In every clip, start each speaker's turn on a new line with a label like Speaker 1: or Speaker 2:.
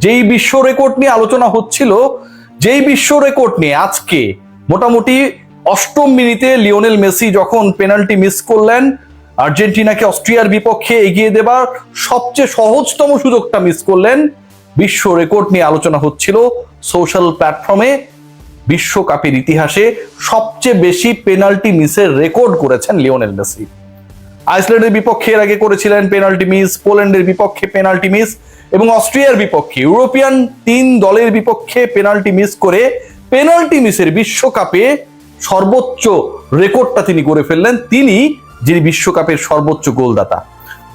Speaker 1: যেই বিশ্ব রেকর্ড নিয়ে আলোচনা হচ্ছিল, যেই বিশ্ব রেকর্ড নিয়ে আজকে মোটামুটি 8ম মিনিটে লিওনেল মেসি যখন পেনাল্টি মিস করলেন, আর্জেন্টিনাকে অস্ট্রিয়ার বিপক্ষে এগিয়ে দেবার সবচেয়ে সহজতম সুযোগটা মিস করলেন, বিশ্ব রেকর্ড নিয়ে আলোচনা হচ্ছিল সোশ্যাল প্ল্যাটফর্মে। বিশ্বকাপের ইতিহাসে সবচেয়ে বেশি পেনাল্টি মিসের রেকর্ড করেছেন লিওনেল মেসি। আইসল্যান্ডের বিপক্ষে এর আগে করেছিলেন পেনাল্টি মিস, পোল্যান্ডের বিপক্ষে পেনাল্টি মিস এবং অস্ট্রিয়ার বিপক্ষে ইউরোপিয়ান 3 দলের বিপক্ষে পেনাল্টি মিস করে পেনাল্টি মিসের বিশ্বকাপে সর্বোচ্চ রেকর্ডটা তিনি করে ফেললেন। তিনি যিনি বিশ্বকাপের সর্বোচ্চ গোলদাতা।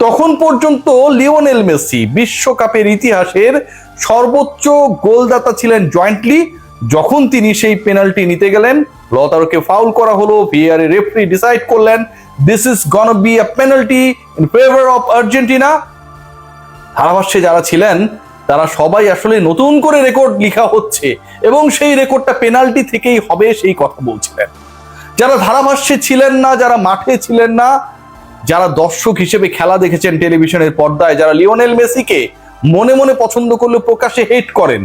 Speaker 1: তখন পর্যন্ত লিওনেল মেসি বিশ্বকাপের ইতিহাসের সর্বোচ্চ গোলদাতা ছিলেন জয়েন্টলি। যখন তিনি সেই পেনাল্টি নিতে গেলেন, লতারোকে ফাউল করা হলো, ভিআর এর রেফারি ডিসাইড করলেন this is gonna be a penalty in favour of Argentina. ধারাভাষ্যে যারা ছিলেন তারা সবাই আসলে নতুন করে রেকর্ড লেখা হচ্ছে এবং সেই রেকর্ডটা পেনাল্টি থেকেই হবে সেই কথা বলছিলেন। যারা ধারাভাষ্যে ছিলেন না, যারা মাঠে ছিলেন না, যারা দর্শক হিসেবে খেলা দেখেছেন টেলিভিশনের পর্দায়, যারা লিওনেল মেসিকে মনে মনে পছন্দ করলে প্রকাশ্যে হেট করেন,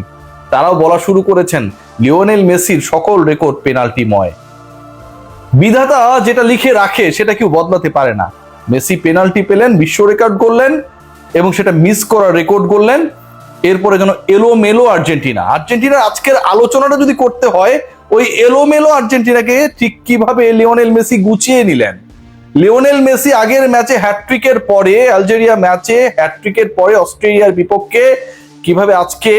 Speaker 1: তারাও বলা শুরু করেছেন লিওনেল মেসির সকল রেকর্ড পেনাল্টিময়। বিধাতা যেটা লিখে রাখে সেটা কেউ বদলাতে পারে না। মেসি পেনাল্টি পেলেন, বিশ্ব রেকর্ড করলেন এবং সেটা মিস করার রেকর্ড করলেন। এরপরে যেন এলোমেলো আর্জেন্টিনার আজকের আলোচনাটা যদি করতে হয়, ওই এলোমেলো আর্জেন্টিনাকে ঠিক কিভাবে লিওনেল মেসি গুছিয়ে নিলেন। লিওনেল মেসি আগের ম্যাচে হ্যাটট্রিকের পরে, আলজেরিয়া ম্যাচে হ্যাটট্রিকের পরে অস্ট্রেলিয়ার বিপক্ষে কিভাবে আজকে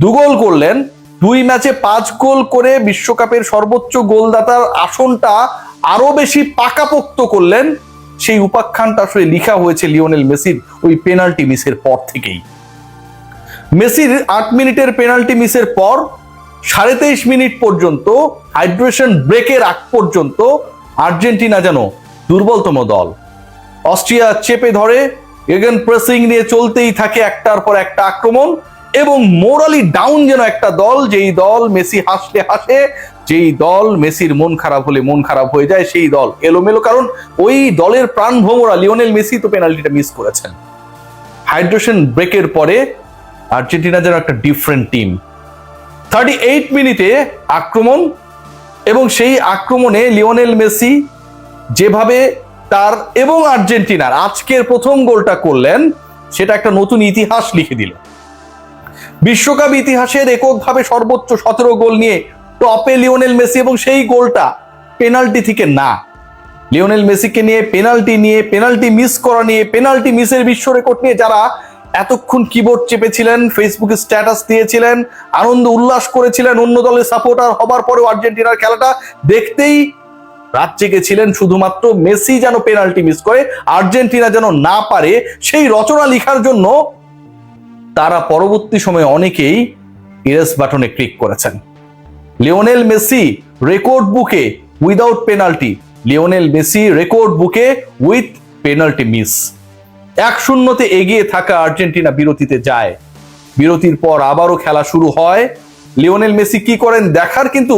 Speaker 1: 2 গোল করলেন, 2 ম্যাচে 5 গোল করে বিশ্বকাপের সর্বোচ্চ গোলদাতার আসনটা আরো বেশি পাকাপোক্ত করলেন, সেই উপাখ্যানটা আসলে লেখা হয়েছে লিওনেল মেসির ওই পেনাল্টি মিসের পর থেকেই। মেসির 8 মিনিটের পেনাল্টি মিসের পর 23.5 মিনিট পর্যন্ত, হাইড্রেশন ব্রেকের আগ পর্যন্ত আর্জেন্টিনা যেন দুর্বলতম দল। অস্ট্রিয়া চেপে ধরে, এগেন প্রেসিং নিয়ে চলতেই থাকে একটার পর একটা আক্রমণ, এবং মোরালি ডাউন যেন একটা দল, যেই দল মেসি হাসলে হাসে, যেই দল মেসির মন খারাপ হলে মন খারাপ হয়ে যায়, সেই দল এলোমেলো। কারণ ওই দলের প্রাণভোমরা লিওনেল মেসি তো পেনাল্টিটা মিস করেছেন। হাইড্রেশন ব্রেকের পরে আর্জেন্টিনা যেন একটা ডিফারেন্ট টিম। 38 মিনিটে আক্রমণ, এবং সেই আক্রমণে লিওনেল মেসি যেভাবে তার এবং আর্জেন্টিনার আজকের প্রথম গোলটা করলেন, সেটা একটা নতুন ইতিহাস লিখে দিল। বিশ্বকাপ ইতিহাসের এককভাবে সর্বোচ্চ 17 গোল নিয়ে টপে লিওনেল মেসি, এবং সেই গোলটা পেনাল্টি থেকে না। লিওনেল মেসিকে নিয়ে পেনাল্টি মিস করা নিয়ে, পেনাল্টি মিসের বিশ্ব রেকর্ড নিয়ে যারা এতক্ষণ কিবোর্ড চেপেছিলেন, ফেসবুকে স্ট্যাটাস দিয়েছিলেন, আনন্দ উল্লাস করেছিলেন, অন্য দলের সাপোর্টার হবার পরেও আর্জেন্টিনার খেলাটা দেখতেই রাত জেগেছিলেন শুধুমাত্র মেসি যেন পেনাল্টি মিস করে, আর্জেন্টিনা যেন না পারে, সেই রচনা লেখার জন্য তারা পরবর্তী সময়ে অনেকেই ইরেজ বাটনে ক্লিক করেছেন। লিওনেল মেসি রেকর্ড বুকে without penalty, Lionel Messi record বুকে উইথ পেনাল্টি মিস। 1-0 এগিয়ে থাকা আর্জেন্টিনা বিরতিতে যায়। বিরতির পর আবারও খেলা শুরু হয়। লিওনেল মেসি কি করেন দেখার, কিন্তু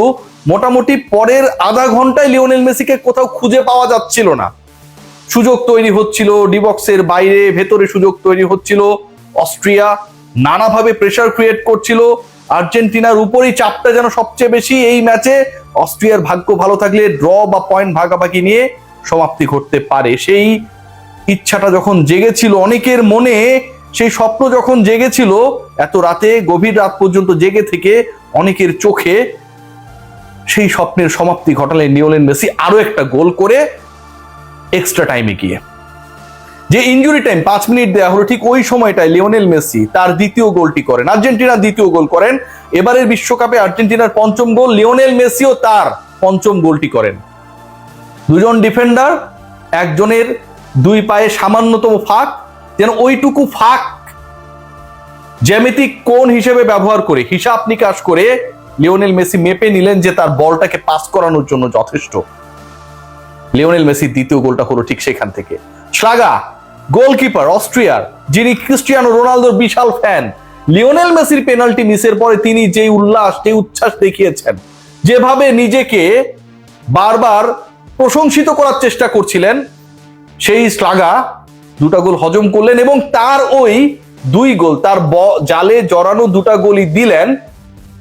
Speaker 1: মোটামুটি পরের আধা ঘন্টায় লিওনেল মেসিকে কোথাও খুঁজে পাওয়া যাচ্ছিল না। সুযোগ তৈরি হচ্ছিল ডিবক্সের বাইরে, ভেতরে সুযোগ তৈরি হচ্ছিল। অস্ট্রিয়া নানাভাবে প্রেসার ক্রিয়েট করছিল। আর্জেন্টিনার উপরই চাপটা যেন সবচেয়ে বেশি এই ম্যাচে। অস্ট্রিয়ার ভাগ্য ভালো থাকলে ড্র বা পয়েন্ট ভাগাভাগি নিয়ে সমাপ্তি ঘটতে পারে। সেই ইচ্ছাটা যখন জেগেছিল অনেকের মনে, সেই স্বপ্ন যখন জেগেছিল, এত রাতে গভীর রাত পর্যন্ত জেগে থেকে অনেকের চোখে সেই স্বপ্নের সমাপ্তি ঘটালেন লিওনেল মেসি আরো একটা গোল করে এক্সট্রা টাইমে গিয়ে। যে ইনজুরি টাইম 5 মিনিট দেওয়া হলো, ঠিক ওই সময়টায় লিওনেল মেসি তার দ্বিতীয় গোলটি করেন, আর্জেন্টিনার দ্বিতীয় গোল করেন। এবারের বিশ্বকাপে আর্জেন্টিনার 5ম গোল, লিওনেল মেসিও তার 5ম গোলটি করেন। দুজন ডিফেন্ডার, একজনের 2 পায়ে সামান্যতম ফাঁক, যেন ওইটুকু ফাঁক জ্যামিতিক কোণ হিসেবে ব্যবহার করে, হিসাব নিকাশ করে লিওনেল মেসি মেপে নিলেন যে তার বলটাকে পাস করানোর জন্য যথেষ্ট। লিওনেল মেসির দ্বিতীয় গোলটা হলো ঠিক সেখান থেকে। শ্লাগা গোলকিপার অস্ট্রিয়ার, যিনি ক্রিস্টিয়ানো রোনালদোর বিশাল ফ্যান, লিওনেল মেসির পেনাল্টি মিসের পরে তিনি যে উল্লাস, যে উচ্ছ্বাস দেখিয়েছেন, যেভাবে নিজেকে বারবার প্রশংসিত করার চেষ্টা করছিলেন, সেই শ্লাঘা 2টা গোল হজম করলেন এবং তার ওই 2 গোল, তার জালে জড়ানো 2টা গোলই দিলেন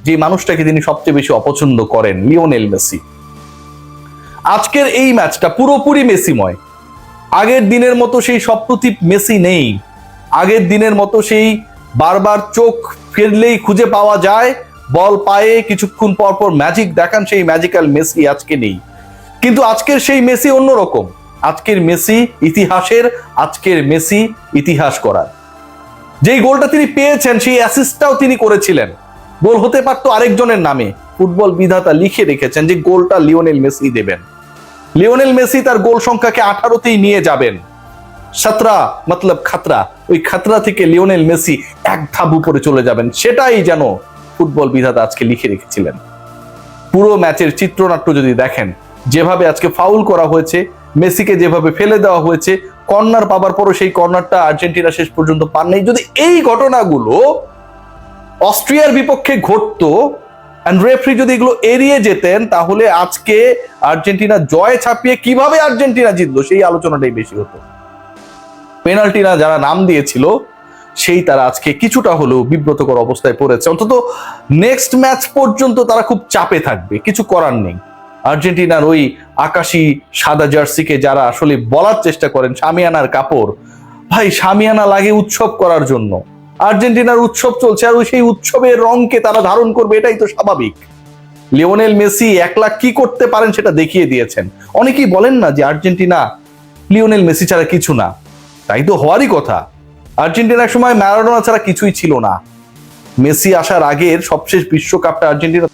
Speaker 1: যে মানুষটাকে তিনি সবচেয়ে বেশি অপছন্দ করেন, লিওনেল মেসি। আজকের এই ম্যাচটা পুরোপুরি মেসিময়। আগের দিনের মতো সেই স্বপ্নতীপ মেসি নেই, আগের দিনের মতো সেই বারবার চোখ ফিরলেই খুঁজে পাওয়া যায় বল পায়ে কিছুক্ষণ পর পর ম্যাজিক দেখান সেই ম্যাজিক্যাল মেসি আজকে নেই। কিন্তু আজকের সেই মেসি অন্যরকম। আজকের মেসি ইতিহাসের, আজকের মেসি ইতিহাস করার। যেই গোলটা তিনি পেয়েছেন সেই অ্যাসিস্টটাও তিনি করেছিলেন, গোল হতে পারতো আরেকজনের নামে। ফুটবল বিধাতা লিখে রেখেছেন যে গোলটা লিওনেল মেসি দেবেন। লিওনেল মেসি তার গোল সংখ্যাকে 18তেই নিয়ে যাবেন। 17 মতলব খাতরা, ওই খাতরা থেকে লিওনেল মেসি এক ধাপ উপরে চলে যাবেন, সেটাই যেন ফুটবল বিধাতা আজকে লিখে রেখেছিলেন। পুরো ম্যাচের চিত্রনাট্য যদি দেখেন, যেভাবে আজকে ফাউল করা হয়েছে, মেসিকে যেভাবে ফেলে দেওয়া হয়েছে, কর্নার পাবার পরও সেই কর্নারটা আর্জেন্টিনা শেষ পর্যন্ত পান নাই। যদি এই ঘটনাগুলো অস্ট্রিয়ার বিপক্ষে ঘটতো এন্ড রেফারি যদি এগুলো এড়িয়ে যেতেন, তাহলে আজকে আর্জেন্টিনা জয় ছাপিয়ে কিভাবে আর্জেন্টিনা জিতলো সেই আলোচনাটাই বেশি হতো। পেনাল্টিরা যারা নাম দিয়েছিল সেই তারা আজকে কিছুটা হলেও বিব্রতকর অবস্থায় পড়েছে। অন্তত নেক্সট ম্যাচ পর্যন্ত তারা খুব চাপে থাকবে, কিছু করার নেই। আর্জেন্টিনার ওই আকাশি সাদা জার্সিকে যারা আসলে বলার চেষ্টা করেন শামিয়ানার কাপড়, ভাই শামিয়ানা লাগে উৎসব করার জন্য। আর্জেন্টিনার উৎসব চলছে, আর ওই সেই উৎসবের রংকে তারা ধারণ করবে, এটাই তো স্বাভাবিক। লিওনেল মেসি একলা কি করতে পারেন সেটা দেখিয়ে দিয়েছেন। অনেকেই বলেন না যে আর্জেন্টিনা লিওনেল মেসি ছাড়া কিছু না, তাই তো হওয়ারই কথা। আর্জেন্টিনার সময় ম্যারাডোনা ছাড়া কিছুই ছিল না। মেসি আসার আগের সবশেষ বিশ্বকাপটা আর্জেন্টিনা